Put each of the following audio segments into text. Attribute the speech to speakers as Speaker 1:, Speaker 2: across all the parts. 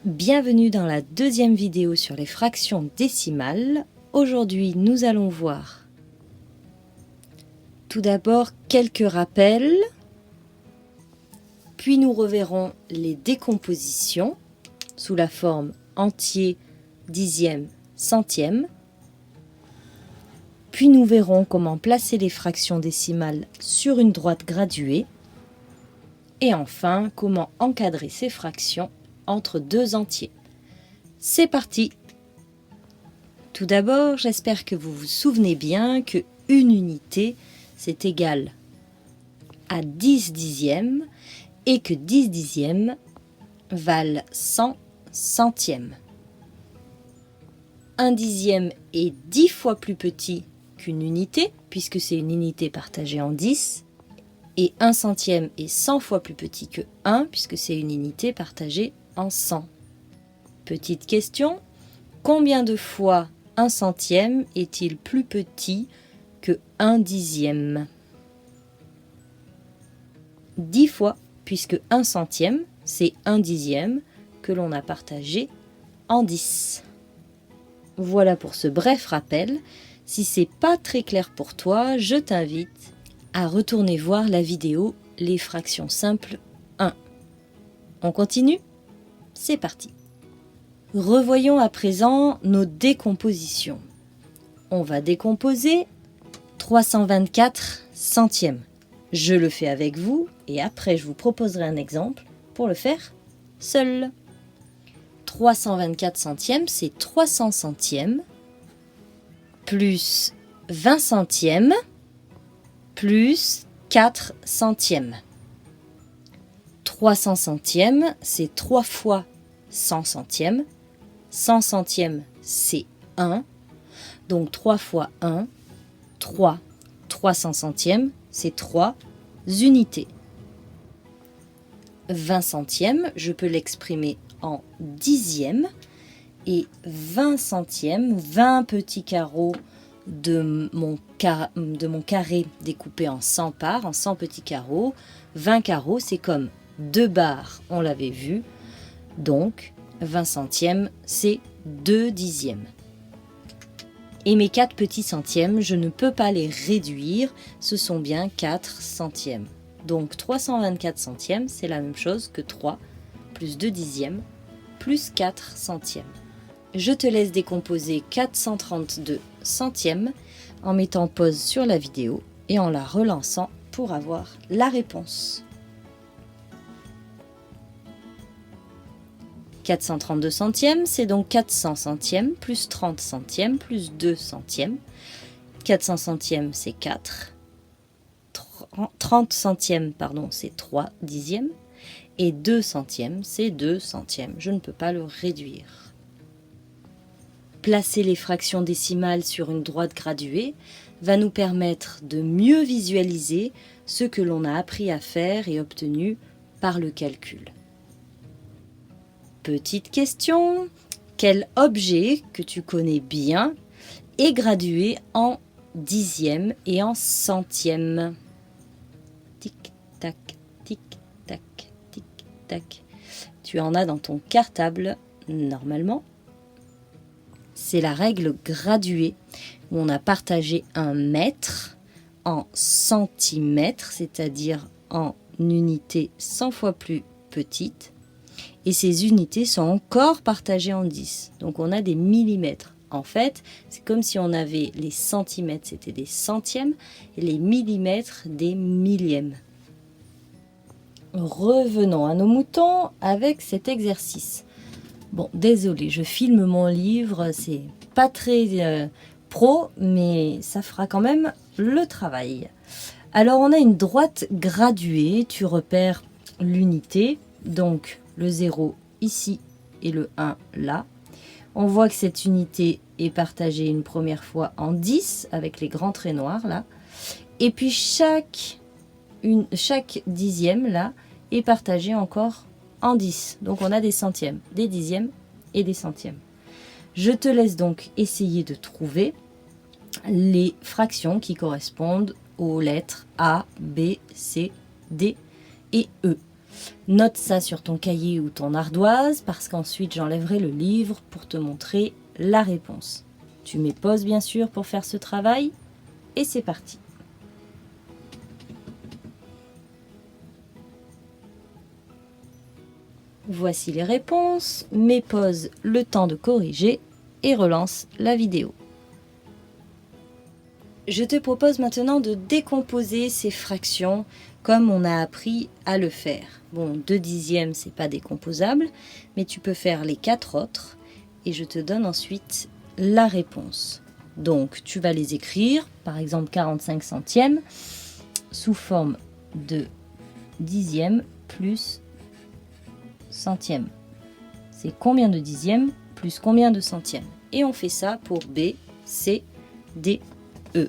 Speaker 1: Bienvenue dans la deuxième vidéo sur les fractions décimales. Aujourd'hui, nous allons voir tout d'abord quelques rappels, puis nous reverrons les décompositions sous la forme entier, dixième, centième. Puis nous verrons comment placer les fractions décimales sur une droite graduée. Et enfin, comment encadrer ces fractions entre deux entiers. C'est parti! Tout d'abord, j'espère que vous vous souvenez bien que une unité, c'est égal à 10 dixièmes et que 10 dixièmes valent 100 centièmes. Un dixième est 10 fois plus petit qu'une unité, puisque c'est une unité partagée en 10, et un centième est 100 fois plus petit que 1, puisque c'est une unité partagée en 100. Petite question, combien de fois un centième est-il plus petit que un dixième? 10 fois, puisque un centième, c'est un dixième que l'on a partagé en 10. Voilà pour ce bref rappel. Si c'est pas très clair pour toi, je t'invite à retourner voir la vidéo Les fractions simples 1. On continue? C'est parti. Revoyons à présent nos décompositions. On va décomposer 324 centièmes. Je le fais avec vous et après je vous proposerai un exemple pour le faire seul. 324 centièmes, c'est 300 centièmes plus 20 centièmes plus 4 centièmes. 300 centièmes, c'est 3 fois 100 centièmes. 100 centièmes, c'est 1. Donc 3 fois 1, 3. 300 centièmes, c'est 3 unités. 20 centièmes, je peux l'exprimer en dixièmes. Et 20 centièmes, 20 petits carreaux de mon carré découpé en 100 parts, en 100 petits carreaux. 20 carreaux, c'est comme 2 barres, on l'avait vu. Donc, 20 centièmes, c'est 2 dixièmes. Et mes 4 petits centièmes, je ne peux pas les réduire, ce sont bien 4 centièmes. Donc 324 centièmes, c'est la même chose que 3 plus 2 dixièmes plus 4 centièmes. Je te laisse décomposer 432 centièmes en mettant pause sur la vidéo et en la relançant pour avoir la réponse. 432 centièmes, c'est donc 400 centièmes plus 30 centièmes plus 2 centièmes. 400 centièmes, c'est 4. 30 centièmes, pardon, c'est 3 dixièmes. Et 2 centièmes, c'est 2 centièmes. Je ne peux pas le réduire. Placer les fractions décimales sur une droite graduée va nous permettre de mieux visualiser ce que l'on a appris à faire et obtenu par le calcul. Petite question, quel objet que tu connais bien est gradué en dixièmes et en centièmes? Tic, tac, tic, tac, tic, tac. Tu en as dans ton cartable, normalement. C'est la règle graduée, où on a partagé un mètre en centimètres, c'est-à-dire en unités 100 fois plus petites. Et ces unités sont encore partagées en 10. Donc on a des millimètres. En fait, c'est comme si on avait les centimètres, c'était des centièmes, et les millimètres, des millièmes. Revenons à nos moutons avec cet exercice. Bon, désolé, je filme mon livre, c'est pas très pro, mais ça fera quand même le travail. Alors on a une droite graduée, tu repères l'unité, donc le 0 ici et le 1 là. On voit que cette unité est partagée une première fois en 10 avec les grands traits noirs là. Et puis chaque dixième là est partagé encore en 10. Donc on a des centièmes, des dixièmes et des centièmes. Je te laisse donc essayer de trouver les fractions qui correspondent aux lettres A, B, C, D et E. Note ça sur ton cahier ou ton ardoise parce qu'ensuite j'enlèverai le livre pour te montrer la réponse. Tu mets pause bien sûr pour faire ce travail et c'est parti. Voici les réponses, mets pause le temps de corriger et relance la vidéo. Je te propose maintenant de décomposer ces fractions comme on a appris à le faire. Bon, 2 dixièmes, c'est pas décomposable, mais tu peux faire les 4 autres et je te donne ensuite la réponse. Donc, tu vas les écrire, par exemple 45 centièmes, sous forme de dixièmes plus centièmes. C'est combien de dixièmes plus combien de centièmes. Et on fait ça pour B, C, D, E.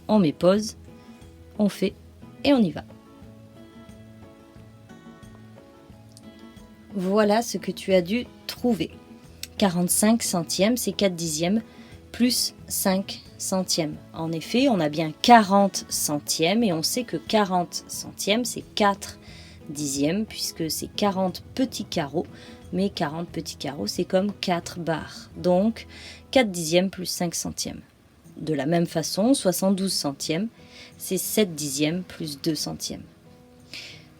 Speaker 1: On met pause, on fait et on y va. Voilà ce que tu as dû trouver. 45 centièmes, c'est 4 dixièmes plus 5 centièmes. En effet, on a bien 40 centièmes et on sait que 40 centièmes, c'est 4 dixièmes puisque c'est 40 petits carreaux. Mais 40 petits carreaux, c'est comme 4 barres. Donc, 4 dixièmes plus 5 centièmes. De la même façon, 72 centièmes, c'est 7 dixièmes plus 2 centièmes.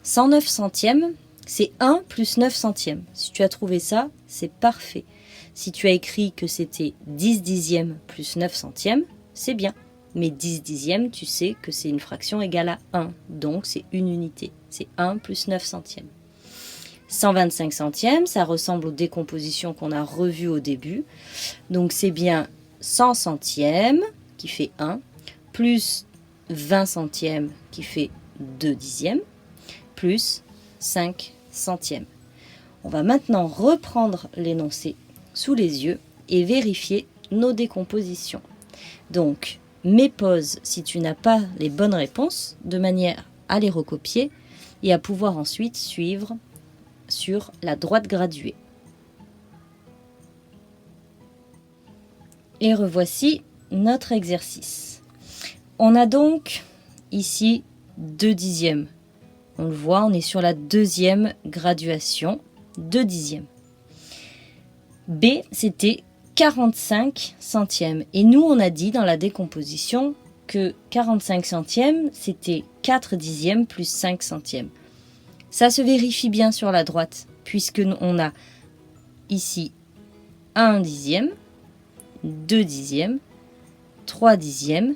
Speaker 1: 109 centièmes, c'est 1 plus 9 centièmes. Si tu as trouvé ça, c'est parfait. Si tu as écrit que c'était 10 dixièmes plus 9 centièmes, c'est bien. Mais 10 dixièmes, tu sais que c'est une fraction égale à 1. Donc, c'est une unité. C'est 1 plus 9 centièmes. 125 centièmes, ça ressemble aux décompositions qu'on a revues au début. Donc, c'est bien 100 centièmes qui fait 1, plus 20 centièmes qui fait 2 dixièmes, plus 5 centièmes. On va maintenant reprendre l'énoncé sous les yeux et vérifier nos décompositions. Donc, mets pause si tu n'as pas les bonnes réponses, de manière à les recopier et à pouvoir ensuite suivre sur la droite graduée. Et revoici notre exercice. On a donc ici 2 dixièmes. On le voit, on est sur la deuxième graduation, 2 dixièmes. B, c'était 45 centièmes. Et nous, on a dit dans la décomposition que 45 centièmes, c'était 4 dixièmes plus 5 centièmes. Ça se vérifie bien sur la droite, puisque on a ici 1 dixième, 2 dixièmes, 3 dixièmes,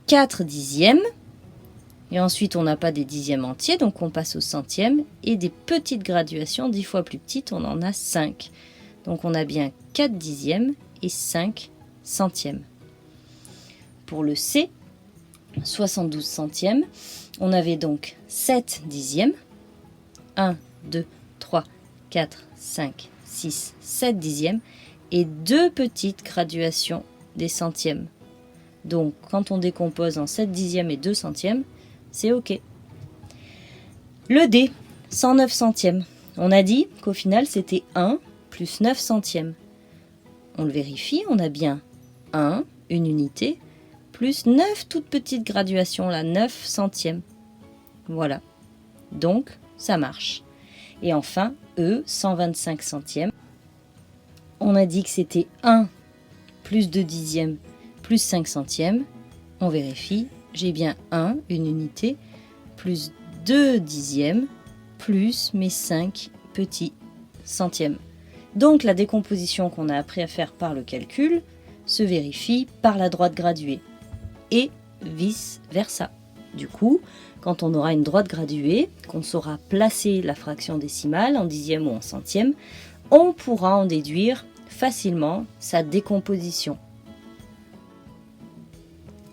Speaker 1: 4 dixièmes, et ensuite on n'a pas des dixièmes entiers, donc on passe au centième, et des petites graduations 10 fois plus petites, on en a 5. Donc on a bien 4 dixièmes et 5 centièmes. Pour le C, 72 centièmes, on avait donc 7 dixièmes, 1, 2, 3, 4, 5, 6, 7 dixièmes, et 2 petites graduations des centièmes. Donc, quand on décompose en 7 dixièmes et 2 centièmes, c'est OK. Le D, 109 centièmes. On a dit qu'au final, c'était 1 plus 9 centièmes. On le vérifie, on a bien 1, une unité, plus 9 toutes petites graduations, là, 9 centièmes. Voilà. Donc, ça marche. Et enfin, E, 125 centièmes. On a dit que c'était 1 plus 2 dixièmes plus 5 centièmes. On vérifie, j'ai bien 1, une unité, plus 2 dixièmes, plus mes 5 petits centièmes. Donc la décomposition qu'on a appris à faire par le calcul se vérifie par la droite graduée et vice-versa. Du coup, quand on aura une droite graduée, qu'on saura placer la fraction décimale en dixième ou en centième, on pourra en déduire facilement sa décomposition.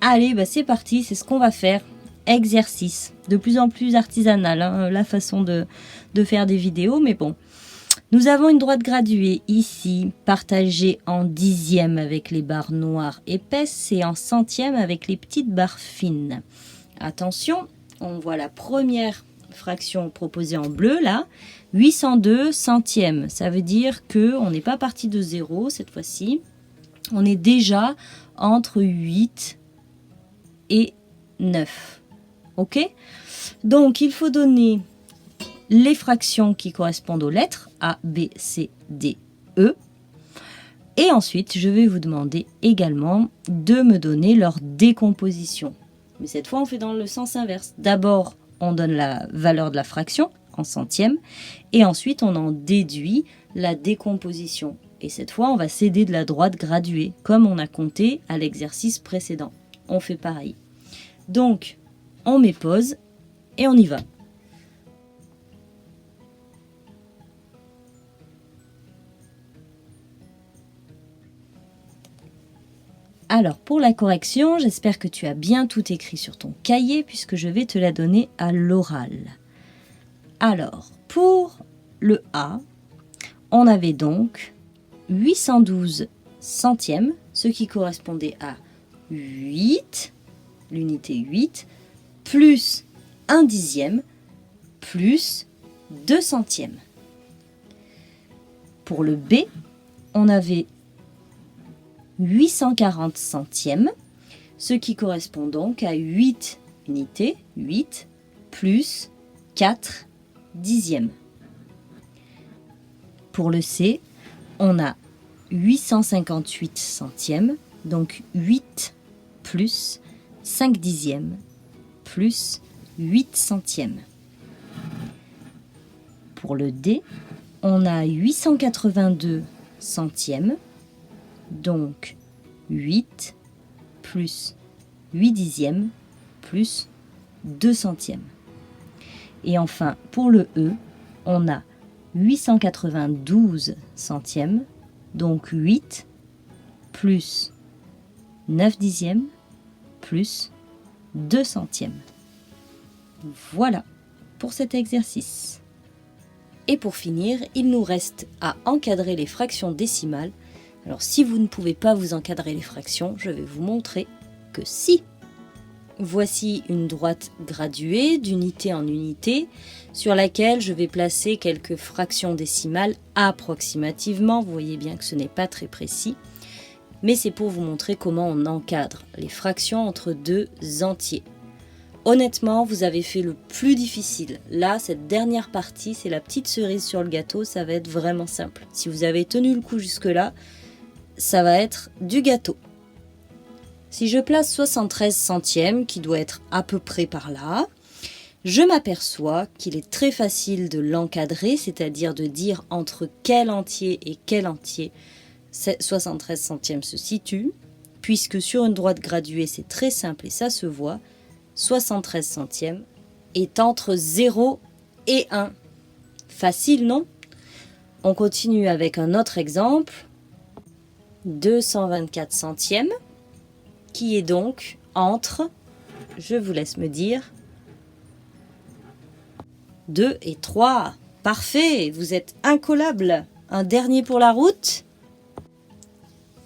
Speaker 1: Allez, c'est parti, c'est ce qu'on va faire. Exercice, de plus en plus artisanal, la façon de faire des vidéos, mais bon. Nous avons une droite graduée ici, partagée en dixièmes avec les barres noires épaisses et en centièmes avec les petites barres fines. Attention, on voit la première fraction proposée en bleu, là, 802 centièmes. Ça veut dire qu'on n'est pas parti de 0 cette fois-ci. On est déjà entre 8 et 9. OK ? Donc, il faut donner les fractions qui correspondent aux lettres A, B, C, D, E. Et ensuite, je vais vous demander également de me donner leur décomposition. Mais cette fois, on fait dans le sens inverse. D'abord, on donne la valeur de la fraction en centièmes et ensuite, on en déduit la décomposition. Et cette fois, on va s'aider de la droite graduée, comme on a compté à l'exercice précédent. On fait pareil. Donc, on met pause et on y va. Alors, pour la correction, j'espère que tu as bien tout écrit sur ton cahier puisque je vais te la donner à l'oral. Alors, pour le A, on avait donc 812 centièmes, ce qui correspondait à 8, l'unité 8, plus 1 dixième, plus 2 centièmes. Pour le B, on avait 840 centièmes, ce qui correspond donc à 8 unités, 8, plus 4 dixièmes. Pour le C, on a 858 centièmes, donc 8 plus 5 dixièmes, plus 8 centièmes. Pour le D, on a 882 centièmes, donc 8 plus 8 dixièmes plus 2 centièmes. Et enfin, pour le E, on a 892 centièmes, donc 8 plus 9 dixièmes plus 2 centièmes. Voilà pour cet exercice. Et pour finir, il nous reste à encadrer les fractions décimales. Alors si vous ne pouvez pas vous encadrer les fractions, je vais vous montrer que si. Voici une droite graduée d'unité en unité sur laquelle je vais placer quelques fractions décimales approximativement. Vous voyez bien que ce n'est pas très précis, mais c'est pour vous montrer comment on encadre les fractions entre deux entiers. Honnêtement, vous avez fait le plus difficile. Là, cette dernière partie, c'est la petite cerise sur le gâteau, ça va être vraiment simple. Si vous avez tenu le coup jusque-là, ça va être du gâteau. Si je place 73 centièmes, qui doit être à peu près par là, je m'aperçois qu'il est très facile de l'encadrer, c'est-à-dire de dire entre quel entier et quel entier 73 centièmes se situe, puisque sur une droite graduée, c'est très simple et ça se voit, 73 centièmes est entre 0 et 1. Facile, non? On continue avec un autre exemple, 224 centièmes, qui est donc entre, je vous laisse me dire, 2 et 3. Parfait, vous êtes incollable. Un dernier pour la route.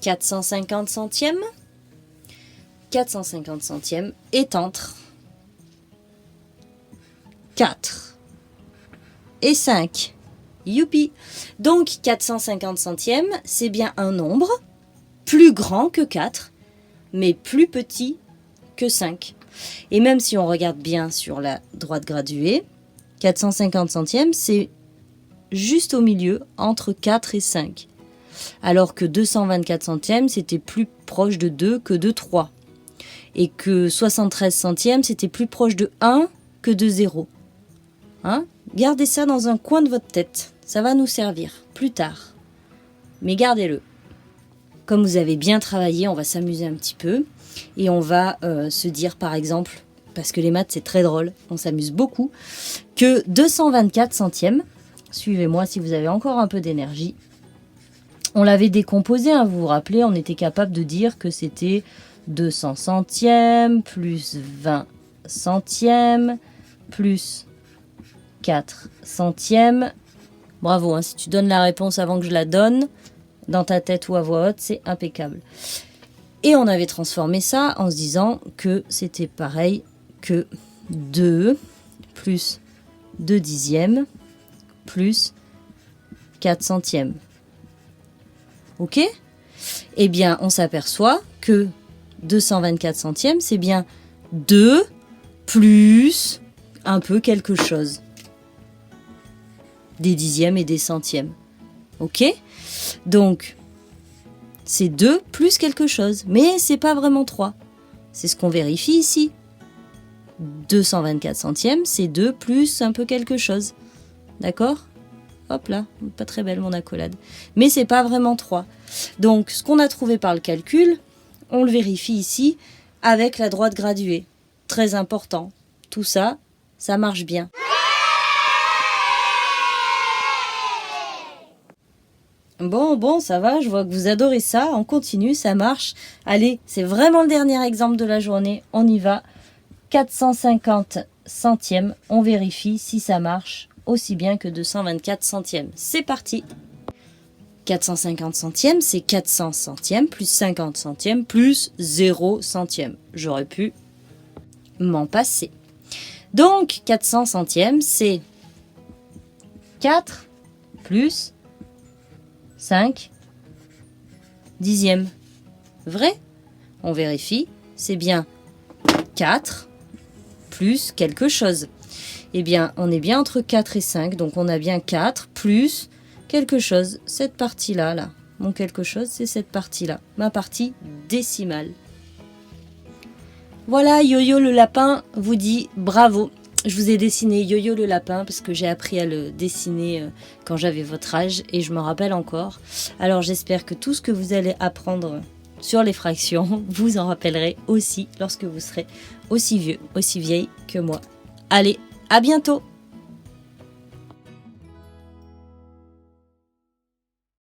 Speaker 1: 450 centièmes. 450 centièmes est entre 4 et 5. Youpi! Donc 450 centièmes, c'est bien un nombre plus grand que 4, mais plus petit que 5. Et même si on regarde bien sur la droite graduée, 450 centièmes, c'est juste au milieu, entre 4 et 5. Alors que 224 centièmes, c'était plus proche de 2 que de 3. Et que 73 centièmes, c'était plus proche de 1 que de 0. Hein? Gardez ça dans un coin de votre tête. Ça va nous servir plus tard. Mais gardez-le. Comme vous avez bien travaillé, on va s'amuser un petit peu. Et on va se dire par exemple, parce que les maths c'est très drôle, on s'amuse beaucoup, que 224 centièmes, suivez-moi si vous avez encore un peu d'énergie, on l'avait décomposé, hein, vous vous rappelez, on était capable de dire que c'était 200 centièmes, plus 20 centièmes, plus 4 centièmes. Bravo, hein, si tu donnes la réponse avant que je la donne, dans ta tête ou à voix haute, c'est impeccable. Et on avait transformé ça en se disant que c'était pareil que 2 plus 2 dixièmes plus 4 centièmes. Ok? Eh bien, on s'aperçoit que 224 centièmes, c'est bien 2 plus un peu quelque chose. des dixièmes et des centièmes. Ok? Donc, c'est 2 plus quelque chose, mais c'est pas vraiment 3. C'est ce qu'on vérifie ici. 224 centièmes, c'est 2 plus un peu quelque chose. D'accord? Hop là, pas très belle mon accolade. Mais c'est pas vraiment 3. Donc, ce qu'on a trouvé par le calcul, on le vérifie ici avec la droite graduée. Très important. Tout ça, ça marche bien. Bon, ça va, je vois que vous adorez ça. On continue, ça marche. Allez, c'est vraiment le dernier exemple de la journée. On y va. 450 centièmes. On vérifie si ça marche aussi bien que 224 centièmes. C'est parti. 450 centièmes, c'est 400 centièmes plus 50 centièmes plus 0 centième. J'aurais pu m'en passer. Donc, 400 centièmes, c'est 4 plus 5 dixièmes. Vrai? On vérifie, c'est bien 4 plus quelque chose. Eh bien, on est bien entre 4 et 5, donc on a bien 4 plus quelque chose. Cette partie-là, là, mon quelque chose, c'est cette partie-là, ma partie décimale. Voilà, Yo-Yo le lapin vous dit bravo. Je vous ai dessiné Yo-Yo le lapin parce que j'ai appris à le dessiner quand j'avais votre âge et je me rappelle encore. Alors j'espère que tout ce que vous allez apprendre sur les fractions, vous en rappellerez aussi lorsque vous serez aussi vieux, aussi vieille que moi. Allez, à bientôt!